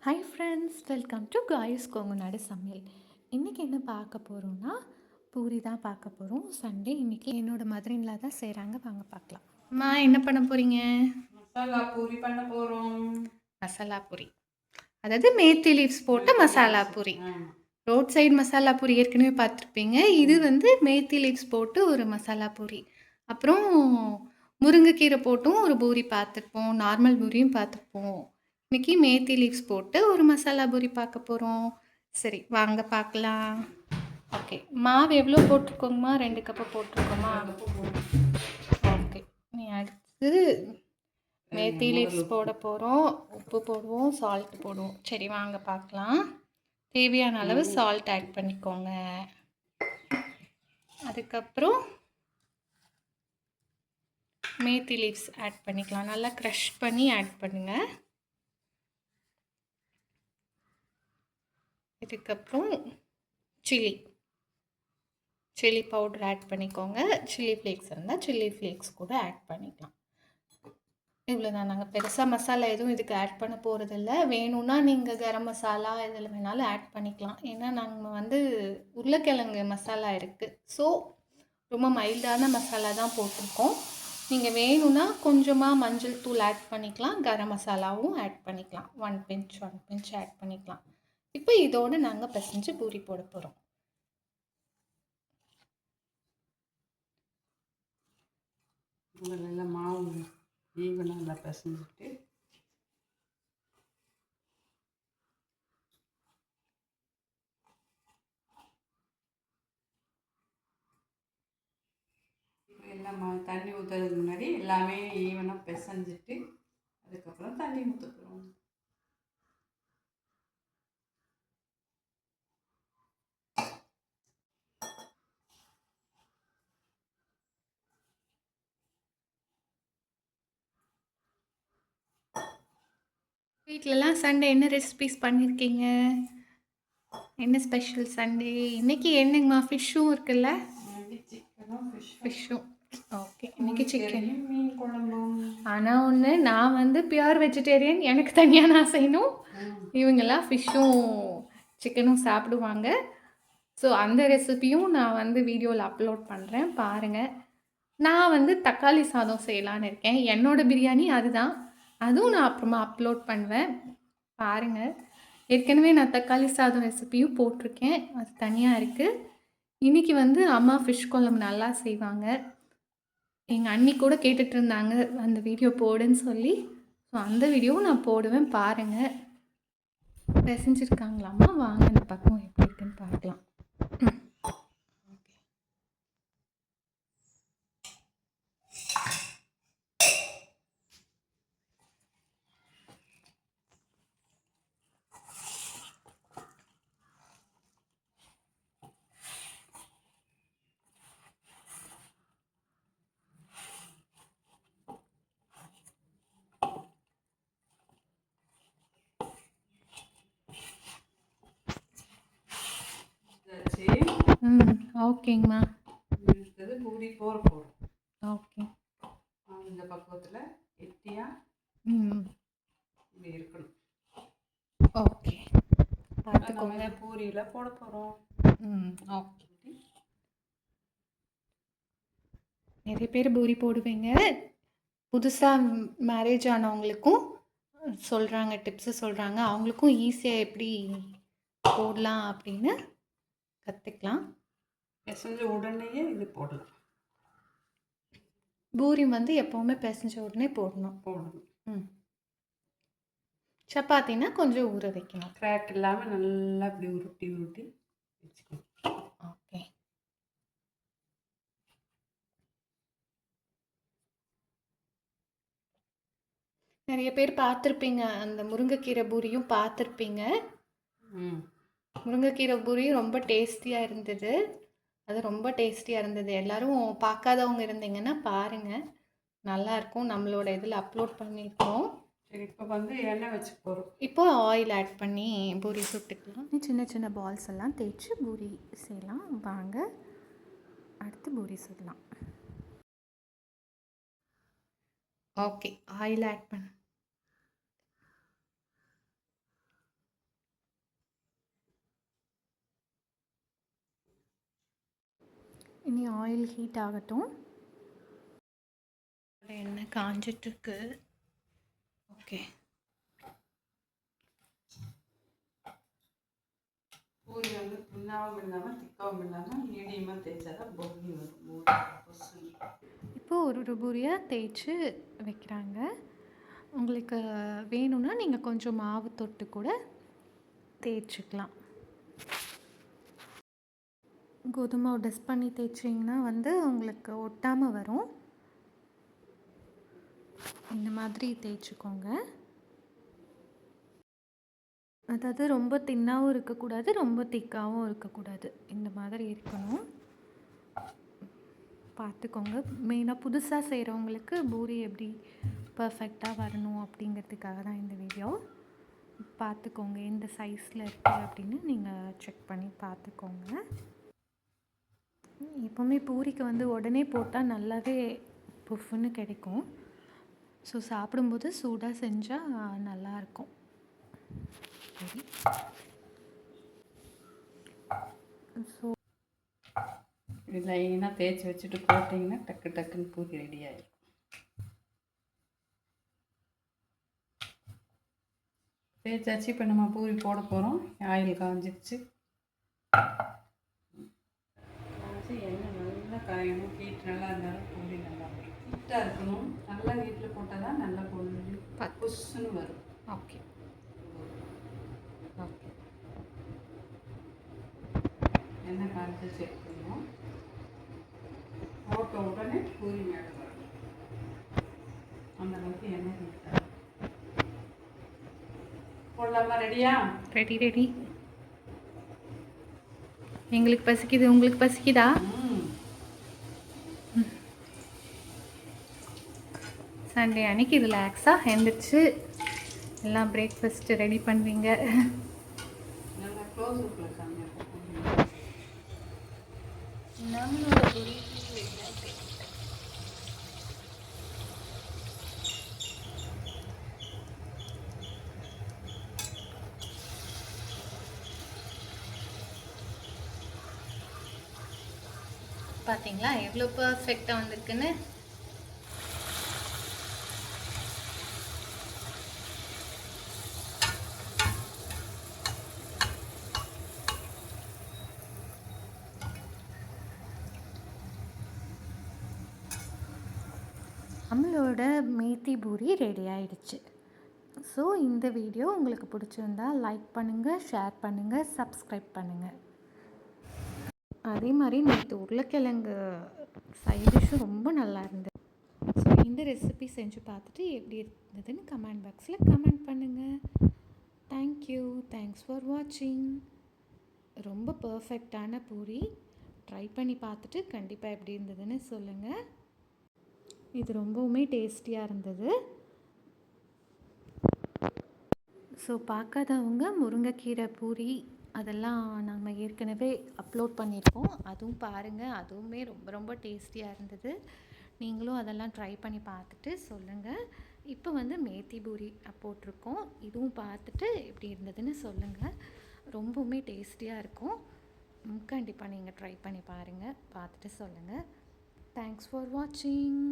Hi friends, welcome to guys Kongunadu சமையல். இன்றைக்கி என்ன பார்க்க போகிறோன்னா, பூரி தான் பார்க்க போகிறோம். சண்டே இன்றைக்கி என்னோடய மதுரையில் தான் செய்கிறாங்க. வாங்க பார்க்கலாம். அம்மா என்ன பண்ண போகிறீங்க? மசாலா பூரி பண்ண போகிறோம். மசாலா பூரி, அதாவது மேத்தி லீவ்ஸ் போட்டு மசாலா பூரி. ரோட் சைடு மசாலா பூரி ஏற்கனவே பார்த்துருப்பீங்க. இது வந்து மேத்தி லீவ்ஸ் போட்டு ஒரு மசாலா பூரி. அப்புறம் முருங்கைக்கீரை போட்டும் ஒரு பூரி பார்த்துருப்போம். நார்மல் பூரியும் பார்த்துருப்போம். இன்றைக்கி மேத்தி லீவ்ஸ் போட்டு ஒரு மசாலா பூரி பார்க்க போகிறோம். சரி வாங்க பார்க்கலாம். ஓகே, மாவு எவ்வளோ போட்டிருக்கோங்கம்மா? 2 கப்பு போட்டிருக்கோமா? ஓகே, நீ அடுத்து மேத்தி லீவ்ஸ் போட போகிறோம். உப்பு போடுவோம், சால்ட் போடுவோம். சரி வாங்க பார்க்கலாம். தேவையான அளவு சால்ட் ஆட் பண்ணிக்கோங்க. அதுக்கப்புறம் மேத்தி லீவ்ஸ் ஆட் பண்ணிக்கலாம். நல்லா க்ரஷ் பண்ணி ஆட் பண்ணுங்கள். இதுக்கப்புறம் சில்லி பவுடர் ஆட் பண்ணிக்கோங்க. சில்லி ஃப்ளேக்ஸ் இருந்தால் சில்லி ஃப்ளேக்ஸ் கூட ஆட் பண்ணிக்கலாம். இவ்வளோதான். நாங்கள் பெருசாக மசாலா எதுவும் இதுக்கு ஆட் பண்ண போகிறதில்ல. வேணும்னா நீங்கள் கரம் மசாலா இதில் வேணாலும் ஆட் பண்ணிக்கலாம். ஏன்னா நாங்கள் வந்து உருளைக்கிழங்கு மசாலா இருக்குது. ஸோ ரொம்ப மைல்டான மசாலா தான் போட்டிருக்கோம். நீங்கள் வேணும்னா கொஞ்சமாக மஞ்சள் தூள் ஆட் பண்ணிக்கலாம். கரம் மசாலாவும் ஆட் பண்ணிக்கலாம். 1 பிஞ்ச் ஆட் பண்ணிக்கலாம். இப்போ இதோடு நாங்கள் பிசைஞ்சு பூரி போட போகிறோம். நல்லா மாவு ஈவனாக நல்லா பிசைஞ்சிட்டு எல்லாம் தண்ணி ஊற்றுறதுக்கு முன்னாடி எல்லாமே ஈவனாக பிசைஞ்சிட்டு அதுக்கப்புறம் தண்ணி ஊற்றுக்கிறோம். வீட்டிலலாம் சண்டே என்ன ரெசிபிஸ் பண்ணியிருக்கீங்க? என்ன ஸ்பெஷல் சண்டே? இன்னைக்கு என்னங்கம்மா? ஃபிஷ்ஷும் இருக்குல்ல? சிக்கனும் ஃபிஷ்ஷும். ஓகே, இன்னைக்கு சிக்கன் மீன் குழம்பும். ஆனால் ஒன்று, நான் வந்து பியூர் வெஜிடேரியன். எனக்கு தனியாக நான் செய்யணும். இவங்கெல்லாம் ஃபிஷ்ஷும் சிக்கனும் சாப்பிடுவாங்க. ஸோ அந்த ரெசிபியும் நான் வந்து வீடியோவில் அப்லோட் பண்ணுறேன், பாருங்கள். நான் வந்து தக்காளி சாதம் செய்யலான்னு இருக்கேன். என்னோடய பிரியாணி அதுதான். அதுவும் நான் அப்புறமா அப்லோட் பண்ணுவேன், பாருங்கள். ஏற்கனவே நான் தக்காளி சாதம் ரெசிபியும் போட்டிருக்கேன், அது தனியாக இருக்குது. இன்றைக்கி வந்து அம்மா ஃபிஷ் குழம்பு நல்லா செய்வாங்க. எங்கள் அண்ணி கூட கேட்டுட்டு இருந்தாங்க அந்த வீடியோ போடுன்னு சொல்லி. ஸோ அந்த வீடியோவும் நான் போடுவேன், பாருங்கள். பிசைஞ்சிருக்காங்களாம்மா? வாங்க இந்த பக்கம் எப்படி இருக்குன்னு பார்க்கலாம். ஓகேங்கம்மா. அடுத்தது பூரி போகிறோம். ஓகே, இந்த பக்கத்தில் கெட்டியாக இப்படி இருக்கணும். ஓகே, பார்த்துக்கோங்க. பூரியில் போட போகிறோம். ஓகே. நிறைய பேர் பூரி போடுவீங்க. புதுசாக மேரேஜ் ஆனவங்களுக்கும் சொல்கிறாங்க, டிப்ஸு சொல்கிறாங்க. அவங்களுக்கும் ஈஸியாக எப்படி போடலாம் அப்படின்னு கற்றுக்கலாம். பிசைஞ்ச உடனேயே இது போடலாம். பூரி வந்து எப்போவுமே பிசைஞ்ச உடனே போடணும். சப்பாத்தினா கொஞ்சம் ஊற வைக்கணும். கிராக் இல்லாமல் நல்லா இப்படி உருட்டி வச்சுக்கணும். ஓகே. நிறைய பேர் பார்த்துருப்பீங்க, அந்த முருங்கைக்கீரை பூரியும் பார்த்துருப்பீங்க. முருங்கைக்கீரை பூரியும் ரொம்ப டேஸ்டியாக இருந்தது. அது ரொம்ப டேஸ்டியாக இருந்தது. எல்லோரும் பார்க்காதவங்க இருந்தீங்கன்னா பாருங்கள், நல்லாயிருக்கும். நம்மளோட இதில் அப்லோட் பண்ணியிருக்கோம். சரி, இப்போ வந்து எண்ணெய் வச்சு போகிறோம். இப்போ ஆயில் ஆட் பண்ணி பூரி சுட்டுக்கலாம். சின்ன சின்ன பால்ஸ் எல்லாம் தேய்ச்சி பூரி செய்யலாம். வாங்க அடுத்து பூரி சுடலாம். ஓகே, ஆயில் ஆட் பண்ண இனி ஆயில் ஹீட் ஆகட்டும். எண்ணெய் காஞ்சிட்ருக்கு. ஓகே, பூரி வந்து தின்னாவும் இல்லாமல் திக்காவும் இல்லாமல் மீடியமாக தேய்ச்சா தான் பொங்கி வரும். இப்போ ஒரு பூரியாக தேய்ச்சி வைக்கிறாங்க. உங்களுக்கு வேணும்னா நீங்கள் கொஞ்சம் மாவு தொட்டு கூட தேய்ச்சிக்கலாம். கோதுமை டஸ்ட் பண்ணி தேய்ச்சிங்கன்னா வந்து உங்களுக்கு ஒட்டாமல் வரும். இந்த மாதிரி தேய்ச்சிக்கோங்க. அதாவது ரொம்ப தின்னாகவும் இருக்கக்கூடாது, ரொம்ப திக்காகவும் இருக்கக்கூடாது. இந்த மாதிரி இருக்கணும், பார்த்துக்கோங்க. மெயினாக புதுசாக செய்கிறவங்களுக்கு பூரி எப்படி பர்ஃபெக்டாக வரணும் அப்படிங்கிறதுக்காக தான் இந்த வீடியோ. பார்த்துக்கோங்க எந்த சைஸில் இருக்குது அப்படின்னு நீங்கள் செக் பண்ணி பார்த்துக்கோங்க. எப்போவுமே பூரிக்கு வந்து உடனே போட்டால் நல்லாவே புஃப்னு கிடைக்கும். ஸோ சாப்பிடும்போது சூடாக செஞ்சால் நல்லாயிருக்கும். சரி, ஸோ இது லைனாக தேய்ச்சி வச்சுட்டு போட்டிங்கன்னா டக்கு டக்குன்னு பூரி ரெடி ஆகிடும். தேய்ச்சாச்சு. இப்போ நம்ம பூரி போட போகிறோம். ஆயில் காஞ்சிடுச்சு. எண்ணெய் நல்லா காயணும். ஹீட் நல்லா இருந்தாலும் பூரி நல்லா வரும். ஹீட்டாக இருக்கணும். நல்லா ஹீட்டில் போட்டால் தான் நல்லா பொண்ணு புஷ்ஷுன்னு வரும். ஓகே ஓகே, எண்ணெய் காய்ச்சி செக் பண்ணுவோம். போட்ட உடனே பூரி மேலே வரும். அந்த அளவுக்கு எண்ணெய் ஹீட்டாக போடலாமா? ரெடியா? Ready ready. எங்களுக்கு பசிக்குது, உங்களுக்கு பசிக்குதா? சண்டே அன்னைக்கு ரிலாக்ஸாக எழுந்திரிச்சு எல்லாம் பிரேக்ஃபாஸ்ட்டு ரெடி பண்ணுவீங்க. நல்லா க்ளோஸ் அப்பில் காமிப்போம். நம்மளோட பூரி பார்த்தீங்களா எவ்வளோ பர்ஃபெக்டாக வந்திருக்குன்னு. நம்மளோட மேத்தி பூரி ரெடி ஆயிடுச்சு. ஸோ இந்த வீடியோ உங்களுக்கு பிடிச்சிருந்தா லைக் பண்ணுங்கள், ஷேர் பண்ணுங்கள், சப்ஸ்கிரைப் பண்ணுங்கள். அதே மாதிரி நேற்று உருளைக்கிழங்கு சைட் டிஷ்ஷும் ரொம்ப நல்லா இருந்தது. ஸோ இந்த ரெசிபி செஞ்சு பார்த்துட்டு எப்படி இருந்ததுன்னு கமெண்ட் பாக்ஸில் கமெண்ட் பண்ணுங்கள். தேங்க்யூ, தேங்க்ஸ் ஃபார் வாட்சிங். ரொம்ப பர்ஃபெக்டான பூரி. ட்ரை பண்ணி பார்த்துட்டு கண்டிப்பாக எப்படி இருந்ததுன்னு சொல்லுங்கள். இது ரொம்பவுமே டேஸ்டியாக இருந்தது. ஸோ பார்க்காதவங்க முருங்கைக்கீரை பூரி அதெல்லாம் நம்ம ஏற்கனவே அப்லோட் பண்ணியிருக்கோம், அதுவும் பாருங்கள். அதுவுமே ரொம்ப ரொம்ப டேஸ்டியாக இருந்தது. நீங்களும் அதெல்லாம் ட்ரை பண்ணி பார்த்துட்டு சொல்லுங்கள். இப்போ வந்து மேத்தி பூரி போட்டிருக்கோம், இதுவும் பார்த்துட்டு எப்படி இருந்ததுன்னு சொல்லுங்கள். ரொம்பவுமே டேஸ்டியாக இருக்கும். கண்டிப்பாக நீங்கள் ட்ரை பண்ணி பாருங்கள், பார்த்துட்டு சொல்லுங்கள். தேங்க்ஸ் ஃபார் வாட்சிங்.